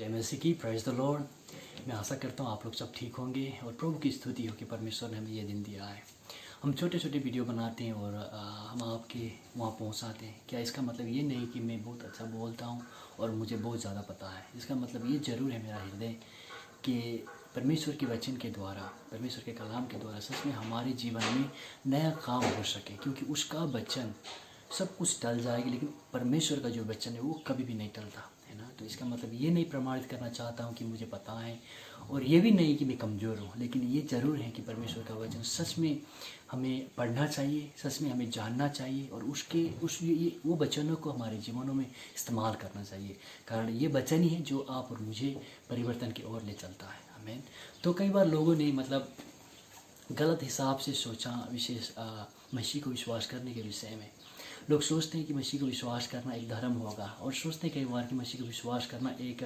जय मसीह की, praise the Lord. मैं आशा करता हूँ आप लोग सब ठीक होंगे और प्रभु की स्तुति हो कि परमेश्वर ने हमें ये दिन दिया है। हम छोटे छोटे वीडियो बनाते हैं और हम आपके वहाँ पहुँचाते हैं। क्या इसका मतलब ये नहीं कि मैं बहुत अच्छा बोलता हूँ और मुझे बहुत ज़्यादा पता है। इसका मतलब ये ज़रूर है मेरा हृदय कि परमेश्वर के वचन के द्वारा, परमेश्वर के कलाम के द्वारा सच में हमारे जीवन में नया काम हो सके, क्योंकि उसका वचन सब कुछ टल जाएगी लेकिन परमेश्वर का जो वचन है वो कभी भी नहीं टलता, है ना। तो इसका मतलब ये नहीं प्रमाणित करना चाहता हूँ कि मुझे पता है, और ये भी नहीं कि मैं कमज़ोर हूँ, लेकिन ये ज़रूर है कि परमेश्वर का वचन सच में हमें पढ़ना चाहिए, सच में हमें जानना चाहिए और वो वचनों को हमारे जीवनों में इस्तेमाल करना चाहिए। कारण ये वचन ही है जो आप और मुझे परिवर्तन की ओर ले चलता है। आमीन। तो कई बार लोगों ने गलत हिसाब से सोचा, विशेष मसीह को विश्वास करने के विषय में। लोग सोचते हैं कि मसीह को विश्वास करना एक धर्म होगा, और सोचते हैं कई बार कि मसीह को विश्वास करना एक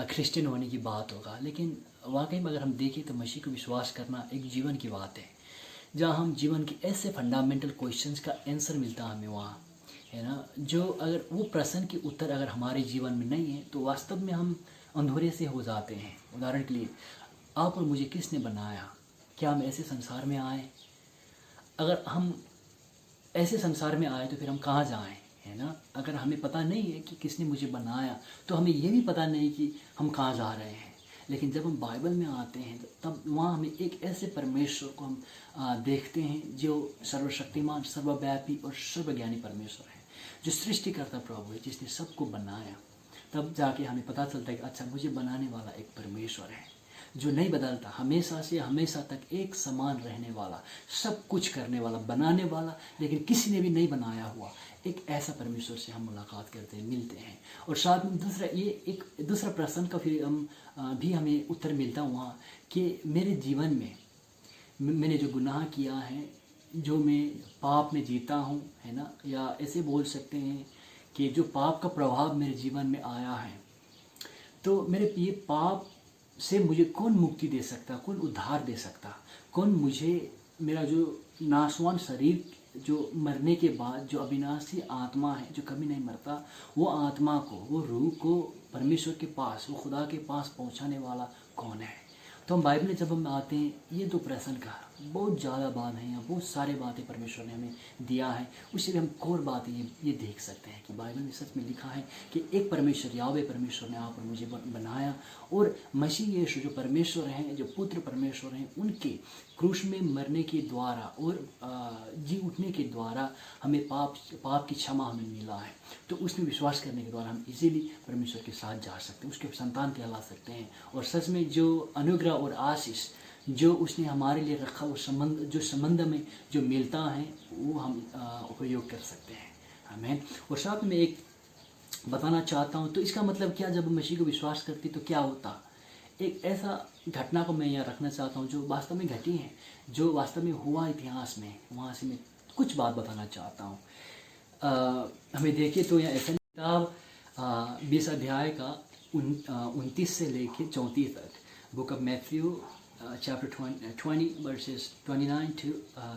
क्रिश्चियन होने की बात होगा। लेकिन वाकई में अगर हम देखें तो मसीह को विश्वास करना एक जीवन की बात है, जहाँ हम जीवन के ऐसे फंडामेंटल क्वेश्चंस का आंसर मिलता है हमें वहाँ, है ना। जो अगर वो प्रश्न के उत्तर अगर हमारे जीवन में नहीं है तो वास्तव में हम अंधेरे से हो जाते हैं। उदाहरण के लिए, आप और मुझे किसने बनाया? क्या हम ऐसे संसार में आए? अगर हम ऐसे संसार में आए तो फिर हम कहाँ जाएं, है ना। अगर हमें पता नहीं है कि किसने मुझे बनाया तो हमें ये भी पता नहीं कि हम कहाँ जा रहे हैं। लेकिन जब हम बाइबल में आते हैं तब वहाँ हमें एक ऐसे परमेश्वर को हम देखते हैं जो सर्वशक्तिमान, सर्वव्यापी और सर्वज्ञानी परमेश्वर है, जो सृष्टिकर्ता प्रभु है, जिसने सबको बनाया। तब जाके हमें पता चलता है कि अच्छा, मुझे बनाने वाला एक परमेश्वर है जो नहीं बदलता, हमेशा से हमेशा तक एक समान रहने वाला, सब कुछ करने वाला, बनाने वाला, लेकिन किसी ने भी नहीं बनाया हुआ एक ऐसा परमेश्वर से हम मुलाकात करते हैं, मिलते हैं। और साथ में दूसरा प्रश्न का फिर भी हमें उत्तर मिलता वहाँ कि मेरे जीवन में मैंने जो गुनाह किया है, जो मैं पाप में जीता हूँ, है ना, या ऐसे बोल सकते हैं कि जो पाप का प्रभाव मेरे जीवन में आया है, तो मेरे ये पाप से मुझे कौन मुक्ति दे सकता, कौन उद्धार दे सकता, कौन मुझे मेरा जो नाशवान शरीर, जो मरने के बाद जो अविनाशी आत्मा है जो कभी नहीं मरता, वो आत्मा को, वो रूह को परमेश्वर के पास, वो खुदा के पास पहुंचाने वाला कौन है? तो हम बाइबल में जब हम आते हैं, ये दो प्रश्न का बहुत ज़्यादा बात है, यहाँ बहुत सारे बातें परमेश्वर ने हमें दिया है। उसी लिए हम कोर बातें ये देख सकते हैं कि बाइबल में सच में लिखा है कि एक परमेश्वर, यावे परमेश्वर ने आप और मुझे बनाया, और मसीह यीशु जो परमेश्वर हैं, जो पुत्र परमेश्वर हैं, उनके क्रूस में मरने के द्वारा और जी उठने के द्वारा हमें पाप की क्षमा हमें मिला है। तो उसमें विश्वास करने के द्वारा हम इजीली परमेश्वर के साथ जा सकते हैं, उसके संतान कहला सकते हैं। और सच में जो अनुग्रह और आशीष जो उसने हमारे लिए रखा, वो संबंध में जो मिलता है वो हम उपयोग कर सकते हैं। आमीन। और साथ में एक बताना चाहता हूँ, तो इसका मतलब क्या, जब मसीह को विश्वास करती तो क्या होता? एक ऐसा घटना को मैं यहाँ रखना चाहता हूँ जो वास्तव में घटी है, जो वास्तव में हुआ इतिहास में, वहाँ से मैं कुछ बात बताना चाहता हूँ। हमें देखिए तो यहाँ ऐसा किताब 20 अध्याय का 29 से लेके 34 तक, book of Matthew chapter 20 versus 29 to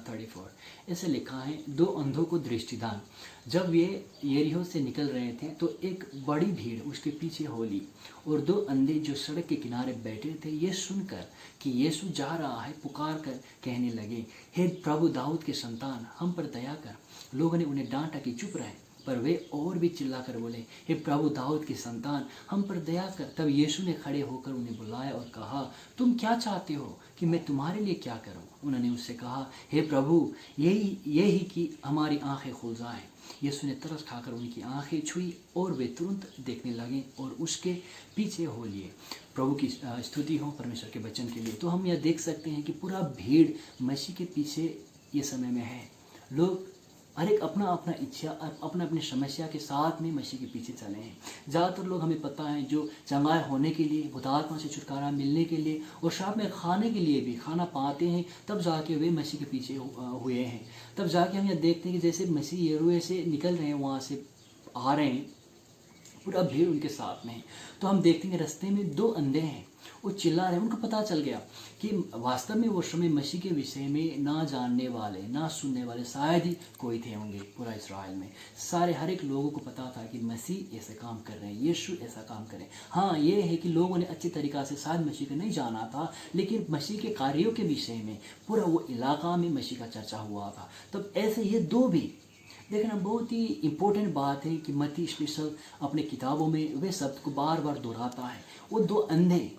34, ऐसे लिखा है। दो अंधों को दृष्टिदान। जब ये यरीहो से निकल रहे थे तो एक बड़ी भीड़ उसके पीछे हो ली, और दो अंधे जो सड़क के किनारे बैठे थे, ये सुनकर कि यीशु जा रहा है, पुकार कर कहने लगे, हे प्रभु दाऊद के संतान, हम पर दया कर। लोगों ने उन्हें डांटा कि चुप रहे, पर वे और भी चिल्लाकर बोले, हे प्रभु दाऊद के संतान, हम पर दया कर। तब यीशु ने खड़े होकर उन्हें बुलाया और कहा, तुम क्या चाहते हो कि मैं तुम्हारे लिए क्या करूं? उन्होंने उससे कहा, हे प्रभु, यही कि हमारी आंखें खुल जाएं। यीशु ने तरस खाकर उनकी आंखें छुई और वे तुरंत देखने लगे और उसके पीछे हो लिए। प्रभु की स्तुति हो परमेश्वर के वचन के लिए। तो हम यह देख सकते हैं कि पूरा भीड़ मसीह के पीछे ये समय में है। लोग हर एक अपना अपना इच्छा, अपना अपनी समस्या के साथ में मसीह के पीछे चले हैं। ज़्यादातर लोग, हमें पता है, जो चंगाई होने के लिए, भूतात्मा से छुटकारा मिलने के लिए और साथ में खाने के लिए भी, खाना पाते हैं, तब जाके वे मसीह के पीछे हुए हैं। तब जाके हम यह देखते हैं कि जैसे मसीह यरूए से निकल रहे हैं, वहाँ से आ रहे हैं, पूरा भीड़ उनके साथ में है। तो हम देखते हैं रास्ते में 2 अंधे हैं, वो चिल्ला रहे हैं। उनको पता चल गया कि वास्तव में वो समय मसीह के विषय में ना जानने वाले, ना सुनने वाले शायद ही कोई थे होंगे पूरा इस्राएल में। सारे हर एक लोगों को पता था कि मसीह ऐसे काम कर रहे हैं, यीशु ऐसा काम कर रहे हैं। हाँ, ये है कि लोगों ने अच्छी तरीक़ा से शायद मसीह को नहीं जाना था, लेकिन मसीह के कार्यों के विषय में पूरा वो इलाका में मसीह का चर्चा हुआ था। तब ऐसे ये 2 भी देखना बहुत ही इम्पोर्टेंट बात है कि मत्ती स्पेशल अपने किताबों में वे शब्द को बार बार दोहराता है। वो 2 अंधे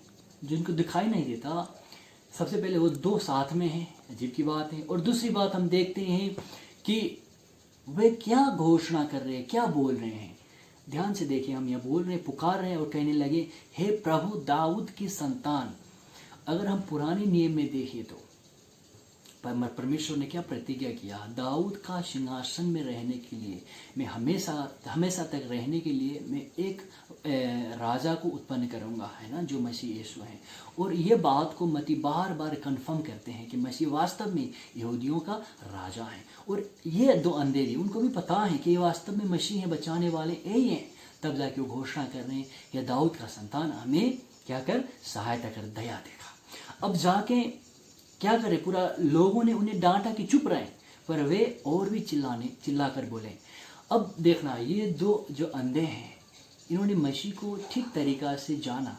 जिनको दिखाई नहीं देता, सबसे पहले वो 2 साथ में हैं, अजीब की बात है। और दूसरी बात हम देखते हैं कि वे क्या घोषणा कर रहे हैं, क्या बोल रहे हैं। ध्यान से देखिए, हम यह बोल रहे हैं, पुकार रहे हैं और कहने लगे, हे प्रभु दाऊद की संतान। अगर हम पुराने नियम में देखिए तो परमेश्वर ने क्या प्रतिज्ञा किया, दाऊद का सिंहासन में रहने के लिए, मैं हमेशा तक रहने के लिए मैं एक राजा को उत्पन्न करूंगा, है ना, जो मसीह यीशु है। और ये बात को मत्ती बार बार कंफर्म करते हैं कि मसीह वास्तव में यहूदियों का राजा है। और ये 2 अंधेरी, उनको भी पता है कि ये वास्तव में मसीह है, बचाने वाले यही हैं। तब जाके वो घोषणा कर रहे हैं, यह दाऊद का संतान हमें क्या कर, सहायता कर, दया देगा। अब जाके क्या करे, पूरा लोगों ने उन्हें डांटा कि चुप रहे, पर वे और भी चिल्लाकर बोले। अब देखना, ये 2 जो अंधे हैं, इन्होंने मसीह को ठीक तरीक़ा से जाना।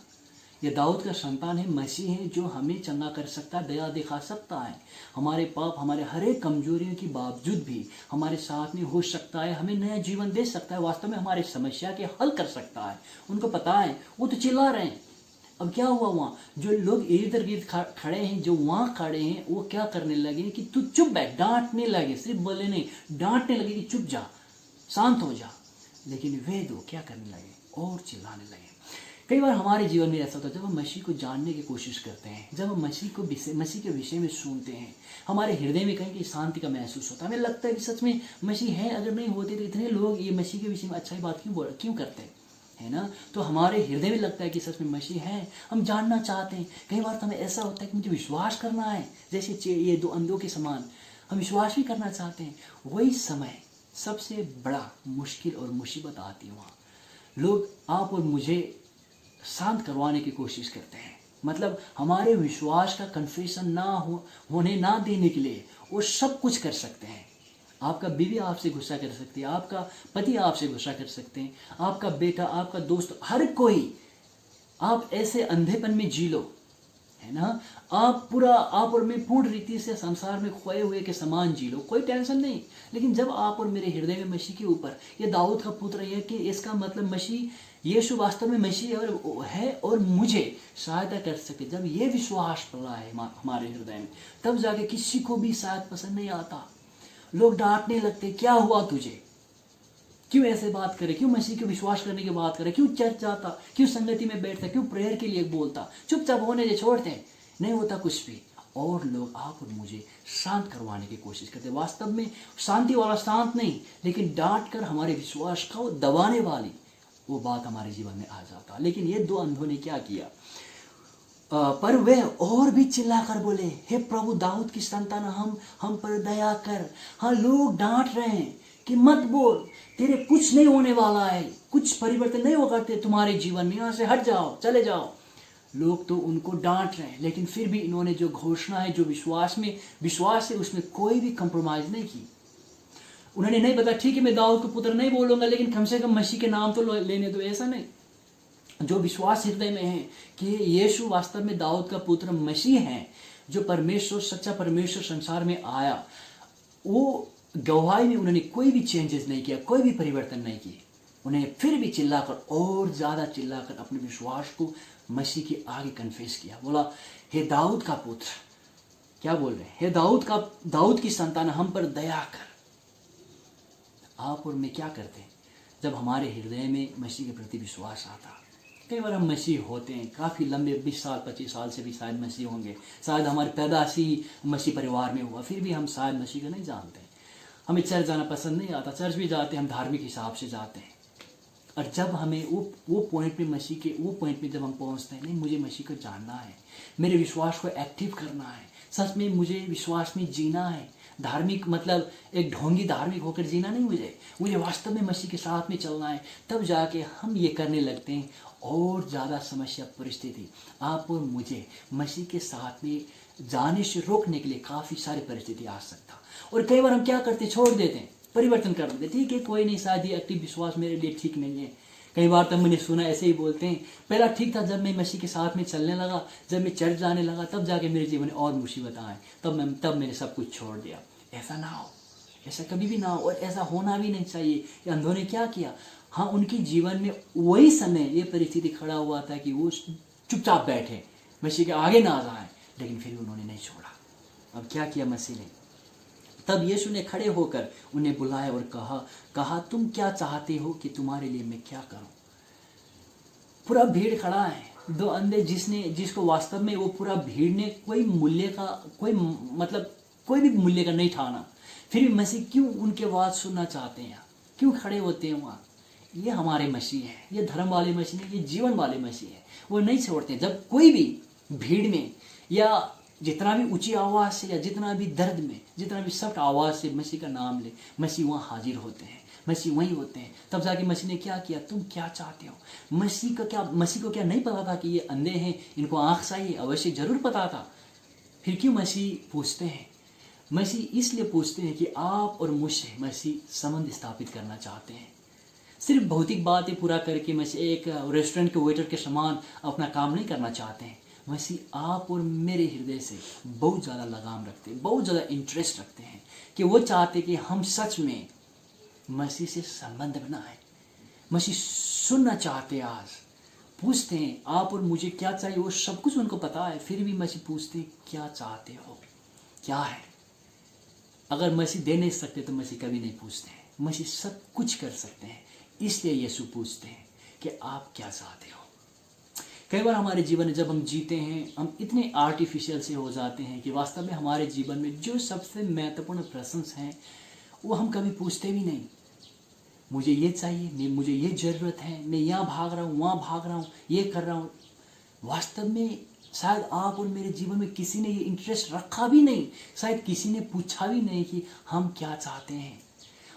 ये दाऊद का संतान है, मसीह है जो हमें चंगा कर सकता है, दया दिखा सकता है, हमारे पाप, हमारे हर एक कमजोरियों के बावजूद भी हमारे साथ में हो सकता है, हमें नया जीवन दे सकता है, वास्तव में हमारे समस्या के हल कर सकता है। उनको पता है, वो तो चिल्ला रहे हैं। अब क्या हुआ, वहाँ जो लोग इधर गिर्द खड़े हैं, जो वहाँ खड़े हैं, वो क्या करने लगे कि तू चुप बैठ, डांटने लगे, सिर्फ बोले नहीं, डांटने लगे कि चुप जा, शांत हो जा। लेकिन वे 2 क्या करने लगे, और चिल्लाने लगे। कई बार हमारे जीवन में ऐसा होता है, जब हम मसीह को जानने की कोशिश करते हैं, जब हम मसीह के विषय में सुनते हैं, हमारे हृदय में कहीं की शांति का महसूस होता है। हमें लगता है कि सच में मसीह है, अगर नहीं होते तो इतने लोग ये मसीह के विषय में अच्छाई बात क्यों करते हैं, है ना। तो हमारे हृदय में लगता है कि सच में मसीह है, हम जानना चाहते हैं। कई बार तो हमें ऐसा होता है कि मुझे विश्वास करना है, जैसे ये 2 अंधों के समान हम विश्वास भी करना चाहते हैं। वही समय सबसे बड़ा मुश्किल और मुसीबत आती है। वहाँ लोग आप और मुझे शांत करवाने की कोशिश करते हैं, मतलब हमारे विश्वास का कन्फेशन होने ना देने के लिए वो सब कुछ कर सकते हैं। आपका बीवी आपसे गुस्सा कर सकती है, आपका पति आपसे गुस्सा कर सकते हैं, आपका बेटा, आपका दोस्त, हर कोई। आप ऐसे अंधेपन में जी लो, है ना, आप और मैं पूर्ण रीति से संसार में खोए हुए के समान जी लो, कोई टेंशन नहीं। लेकिन जब आप और मेरे हृदय में मसीह के ऊपर ये दाऊद का पुत्र है कि इसका मतलब मसीह यीशु वास्तव में मसीह है और मुझे सहायता कर सके, जब ये विश्वास पड़ा है हमारे हृदय में, तब जाके किसी को भी शायद पसंद नहीं आता। लोग डांटने लगते, क्या हुआ तुझे, क्यों ऐसे बात करे, क्यों मसीह के विश्वास करने की बात करे, क्यों चर्च जाता, क्यों संगति में बैठता, क्यों प्रेयर के लिए बोलता, चुपचाप होने दे, छोड़ते, नहीं होता कुछ भी। और लोग आप और मुझे शांत करवाने की कोशिश करते, वास्तव में शांति वाला शांत नहीं, लेकिन डांट कर हमारे विश्वास को दबाने वाली वो बात हमारे जीवन में आ जाता। लेकिन ये 2 अंधों ने क्या किया, पर वे और भी चिल्लाकर बोले, हे प्रभु दाऊद की संतान, हम पर दया कर। हाँ, लोग डांट रहे हैं कि मत बोल, तेरे कुछ नहीं होने वाला है, कुछ परिवर्तन नहीं होगा तुम्हारे जीवन में, यहाँ से हट जाओ, चले जाओ। लोग तो उनको डांट रहे हैं, लेकिन फिर भी इन्होंने जो घोषणा है, जो विश्वास है, उसमें कोई भी कंप्रोमाइज नहीं की। उन्होंने नहीं बताया ठीक है मैं दाऊद का पुत्र नहीं बोलूंगा, लेकिन कम से कम मसीह के नाम तो लेने दो, ऐसा नहीं। जो विश्वास हृदय में है कि यीशु वास्तव में दाऊद का पुत्र मसीह है, जो परमेश्वर, सच्चा परमेश्वर संसार में आया, वो गवाही में उन्होंने कोई भी चेंजेस नहीं किया, कोई भी परिवर्तन नहीं किए। उन्हें फिर भी चिल्लाकर, और ज्यादा चिल्लाकर अपने विश्वास को मसीह के आगे कन्फेस किया। बोला, हे दाऊद का पुत्र, क्या बोल रहे हैं, हे दाऊद की संतान, हम पर दया कर। आप और मैं क्या करते हैं जब हमारे हृदय में मसीह के प्रति विश्वास आता। कई बार हम मसीह होते हैं, काफ़ी लंबे 20 साल 25 साल से भी शायद मसीह होंगे, शायद हमारी पैदाइश ही मसीह परिवार में हुआ, फिर भी हम शायद मसीह को नहीं जानते। हमें चर्च जाना पसंद नहीं आता, चर्च भी जाते हम धार्मिक हिसाब से जाते हैं। और जब हमें वो पॉइंट पे मसीह के वो पॉइंट पे जब हम पहुंचते हैं, नहीं मुझे मसीह को जानना है, मेरे विश्वास को एक्टिव करना है, सच में मुझे विश्वास में जीना है, धार्मिक मतलब एक ढोंगी धार्मिक होकर जीना नहीं, मुझे वास्तव में मसीह के साथ में चलना है। तब जाके हम ये करने लगते हैं और ज़्यादा समस्या परिस्थिति आप और मुझे मसीह के साथ में जाने से रोकने के लिए काफ़ी सारी परिस्थिति आ सकता। और कई बार हम क्या करते, छोड़ देते हैं, परिवर्तन कर देते, ठीक है कोई नहीं, शायद ये एक्टिव विश्वास मेरे लिए ठीक नहीं है। कई बार तब मैंने सुना ऐसे ही बोलते हैं, पहला ठीक था, जब मैं मसीह के साथ में चलने लगा, जब मैं चर्च जाने लगा, तब जाके मेरे जीवन में और मुसीबत आए, तब मैंने सब कुछ छोड़ दिया। ऐसा ना हो, ऐसा कभी भी ना हो, और ऐसा होना भी नहीं चाहिए। ये अंधों ने क्या किया, हाँ उनके जीवन में वही समय ये परिस्थिति खड़ा हुआ था कि वो चुपचाप बैठे, मसीह के आगे ना जाए, लेकिन फिर भी उन्होंने नहीं छोड़ा। अब क्या किया मसीह ने, तब यीशु ने खड़े होकर उन्हें बुलाया और कहा तुम क्या चाहते हो कि तुम्हारे लिए मैं क्या करूं। पूरा भीड़ खड़ा है, दो अंधे जिसको वास्तव में वो पूरा भीड़ ने कोई भी मूल्य का नहीं ठाना, फिर भी मसीह क्यों उनके बात सुनना चाहते हैं, क्यों खड़े होते हैं वहाँ। ये हमारे मसीह है, ये धर्म वाले मसीह है, ये जीवन वाले मसीह है, वो नहीं छोड़ते। जब कोई भी भीड़ में या जितना भी ऊंची आवाज़ से या जितना भी दर्द में, जितना भी सख्त आवाज़ से मसीह का नाम ले, मसीह वहाँ हाजिर होते हैं, मसीह वहीं होते हैं। तब जाके मसीह ने क्या किया, तुम क्या चाहते हो। मसीह को क्या नहीं पता था कि ये अंधे हैं, इनको आँख चाहिए, अवश्य जरूर पता था। फिर क्यों मसीह पूछते हैं, मसीह इसलिए पूछते हैं कि आप और मुझसे मसीह संबंध स्थापित करना चाहते हैं। सिर्फ भौतिक बातें पूरा करके मसीह एक रेस्टोरेंट के वेटर के समान अपना काम नहीं करना चाहते हैं। मसीह आप और मेरे हृदय से बहुत ज़्यादा लगाम रखते हैं, बहुत ज़्यादा इंटरेस्ट रखते हैं, कि वो चाहते कि हम सच में मसीह से संबंध बनाएं। मसीह सुनना चाहते हैं। आज पूछते हैं आप और मुझे क्या चाहिए, वो सब कुछ उनको पता है, फिर भी मसीह पूछते हैं क्या चाहते हो, क्या है। अगर मसीह दे नहीं सकते तो मसीह कभी नहीं पूछते हैं, मसीह सब कुछ कर सकते हैं, इसलिए यीशु पूछते हैं कि आप क्या चाहते हो। कई बार हमारे जीवन में जब हम जीते हैं, हम इतने आर्टिफिशियल से हो जाते हैं कि वास्तव में हमारे जीवन में जो सबसे महत्वपूर्ण प्रश्न हैं वो हम कभी पूछते भी नहीं। मुझे ये चाहिए, मुझे ये ज़रूरत है, मैं यहाँ भाग रहा हूँ, वहाँ भाग रहा हूँ, ये कर रहा हूँ। वास्तव में शायद आप और मेरे जीवन में किसी ने ये इंटरेस्ट रखा भी नहीं, शायद किसी ने पूछा भी नहीं कि हम क्या चाहते हैं,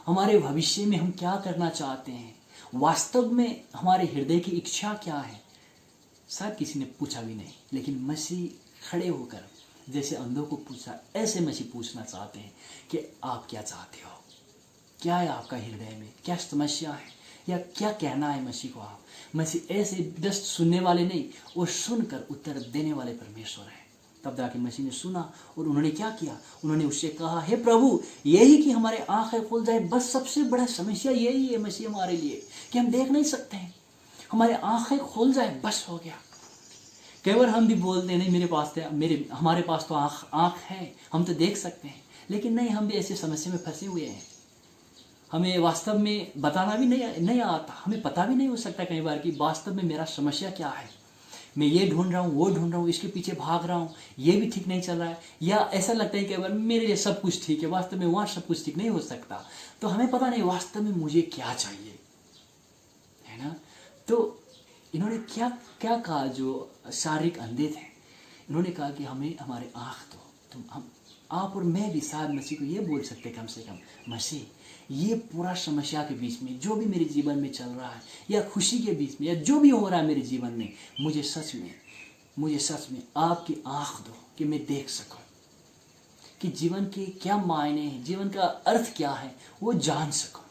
हमारे भविष्य में हम क्या करना चाहते हैं, वास्तव में हमारे हृदय की इच्छा क्या है, शायद किसी ने पूछा भी नहीं। लेकिन मसीह खड़े होकर जैसे अंधों को पूछा, ऐसे मसीह पूछना चाहते हैं कि आप क्या चाहते हो, क्या है आपका हृदय में, क्या समस्या है, या क्या कहना है मसीह को। आप मसीह ऐसे जस्ट सुनने वाले नहीं, और सुनकर उत्तर देने वाले परमेश्वर हैं। तब जाके मसीह ने सुना और उन्होंने क्या किया, उन्होंने उससे कहा, हे प्रभु, यही कि हमारे आंखें खुल जाए, बस सबसे बड़ा समस्या यही है मसीह हमारे लिए, कि हम देख नहीं सकते हैं, हमारे आंखें खुल जाए, बस हो गया। कई बार हम भी बोलते हैं, नहीं हमारे पास तो आँख है, हम तो देख सकते हैं, लेकिन नहीं, हम भी ऐसी समस्या में फंसे हुए हैं। हमें वास्तव में बताना भी नहीं आता, हमें पता भी नहीं हो सकता कई बार कि वास्तव में मेरा समस्या क्या है। मैं ये ढूंढ रहा हूँ, वो ढूंढ रहा हूँ, इसके पीछे भाग रहा हूँ, ये भी ठीक नहीं चल रहा है, या ऐसा लगता है कि बार मेरे लिए सब कुछ ठीक है, वास्तव में वहाँ सब कुछ ठीक नहीं हो सकता। तो हमें पता नहीं वास्तव में मुझे क्या चाहिए, है ना। तो इन्होंने क्या कहा, जो शारीरिक अंधे थे, इन्होंने कहा कि हमें हमारे आँख दो। तो आप और मैं भी शायद मसीह को ये बोल सकते कम से कम, मसीह ये पूरा समस्या के बीच में जो भी मेरे जीवन में चल रहा है, या खुशी के बीच में, या जो भी हो रहा है मेरे जीवन में, मुझे सच में आपकी आँख दो कि मैं देख सकूं कि जीवन के क्या मायने हैं, जीवन का अर्थ क्या है, वो जान सकूं,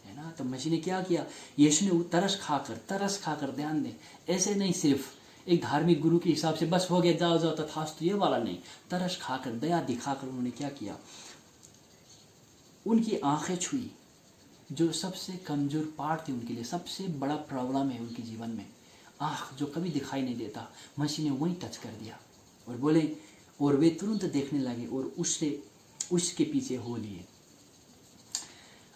है ना। तो मसीह ने क्या किया, यीशु ने तरस खाकर, ध्यान दें, ऐसे नहीं सिर्फ एक धार्मिक गुरु के हिसाब से बस हो गया, जाओ तथास्तु, ये वाला नहीं, तरस खाकर, दया दिखाकर उन्होंने क्या किया, उनकी आंखें छुई। जो सबसे कमज़ोर पार्ट थी उनके लिए, सबसे बड़ा प्रॉब्लम है उनके जीवन में, आँख जो कभी दिखाई नहीं देता, मसीह ने वहीं टच कर दिया और बोले, और वे तुरंत देखने लगे और उसके पीछे हो लिए।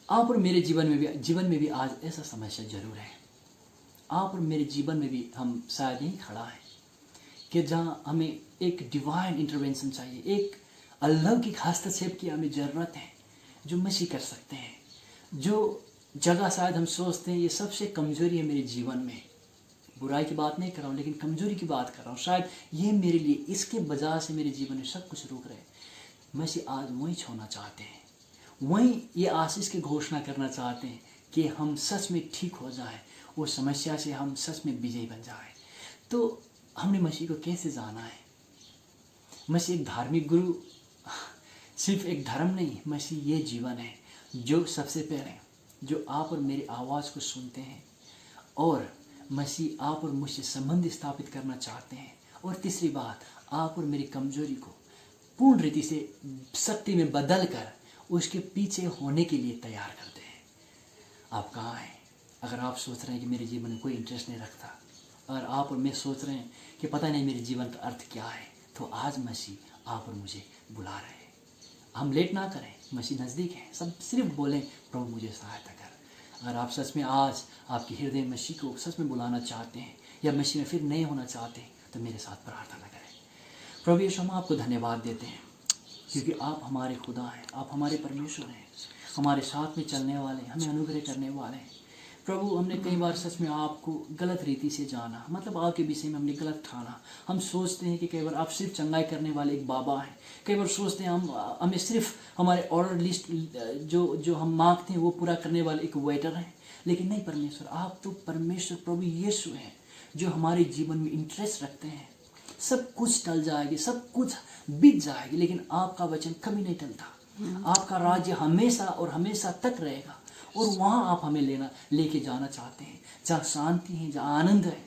आप और मेरे जीवन में भी आज ऐसा समस्या जरूर है। आप और मेरे जीवन में भी हम शायद यही खड़ा है कि जहाँ हमें एक डिवाइन इंटरवेंशन चाहिए, एक अलौकिक हस्तक्षेप की हमें ज़रूरत है, जो मसीह कर सकते हैं। जो जगह शायद हम सोचते हैं ये सबसे कमज़ोरी है मेरे जीवन में, बुराई की बात नहीं कर रहा हूँ, लेकिन कमज़ोरी की बात कर रहा हूँ, शायद ये मेरे लिए इसके वजह से मेरे जीवन में सब कुछ रुक रहे। मसीह आज वहीं छोड़ना चाहते हैं, वहीं ये आशीष की घोषणा करना चाहते हैं कि हम सच में ठीक हो जाए, उस समस्या से हम सच में विजयी बन जाए। तो हमने मसीह को कैसे जाना है? मसीह एक धार्मिक गुरु सिर्फ एक धर्म नहीं, मसीह ये जीवन है जो सबसे पहले जो आप और मेरी आवाज़ को सुनते हैं, और मसीह आप और मुझसे संबंध स्थापित करना चाहते हैं। और तीसरी बात, आप और मेरी कमजोरी को पूर्ण रीति से शक्ति में बदल कर उसके पीछे होने के लिए तैयार करते हैं। आप कहाँ हैं? अगर आप सोच रहे हैं कि मेरे जीवन में कोई इंटरेस्ट नहीं रखता, और आप और मैं सोच रहे हैं कि पता नहीं मेरे जीवन का अर्थ क्या है, तो आज मसीह आप और मुझे बुला रहे हैं। हम लेट ना करें, मसीह नज़दीक है। सब सिर्फ बोलें, प्रभु मुझे सहायता कर। अगर आप सच में आज आपके हृदय में मसीह को सच में बुलाना चाहते हैं, या मसीह में फिर नए होना चाहते हैं, तो मेरे साथ प्रार्थना करें। प्रभु यीशु, हम आपको धन्यवाद देते हैं क्योंकि आप हमारे खुदा हैं, आप हमारे परमेश्वर हैं, हमारे साथ में चलने वाले, हमें अनुग्रह करने वाले हैं। प्रभु, हमने कई बार सच में आपको गलत रीति से जाना, मतलब आपके विषय में हमने गलत ठाना। हम सोचते हैं कि कई बार आप सिर्फ चंगाई करने वाले एक बाबा हैं। कई बार सोचते हैं हमें सिर्फ हमारे ऑर्डर लिस्ट जो हम मांगते हैं वो पूरा करने वाले एक वेटर हैं। लेकिन नहीं परमेश्वर, आप तो परमेश्वर प्रभु यीशु हैं जो हमारे जीवन में इंटरेस्ट रखते हैं। सब कुछ टल जाएगी, सब कुछ बीत जाएगी, लेकिन आपका वचन कभी नहीं टलता। आपका राज्य हमेशा और हमेशा तक रहेगा, और वहाँ आप हमें लेके जाना चाहते हैं, जहाँ शांति है, जहाँ आनंद है।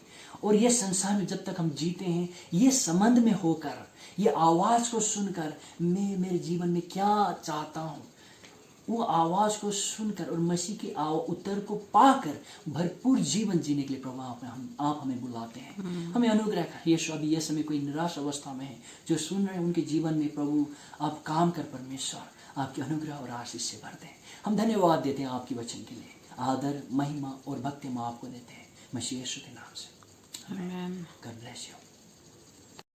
और ये संसार में जब तक हम जीते हैं, ये संबंध में होकर, ये आवाज़ को सुनकर, मैं मेरे जीवन में क्या चाहता हूँ, वो आवाज़ को सुनकर और मसीह के उत्तर को पाकर भरपूर जीवन जीने के लिए प्रभु आप हमें बुलाते हैं। हमें अनुग्रह कर यीशु। अभी ये समय कोई निराश अवस्था में है, जो सुन रहे हैं, उनके जीवन में प्रभु आप काम कर परमेश्वर, आपके अनुग्रह और आशीष से भर दें। हम धन्यवाद देते हैं आपके वचन के लिए। आदर, महिमा और भक्ति हम आपको देते हैं, मसीह यीशु के नाम से। आमीन। God bless you.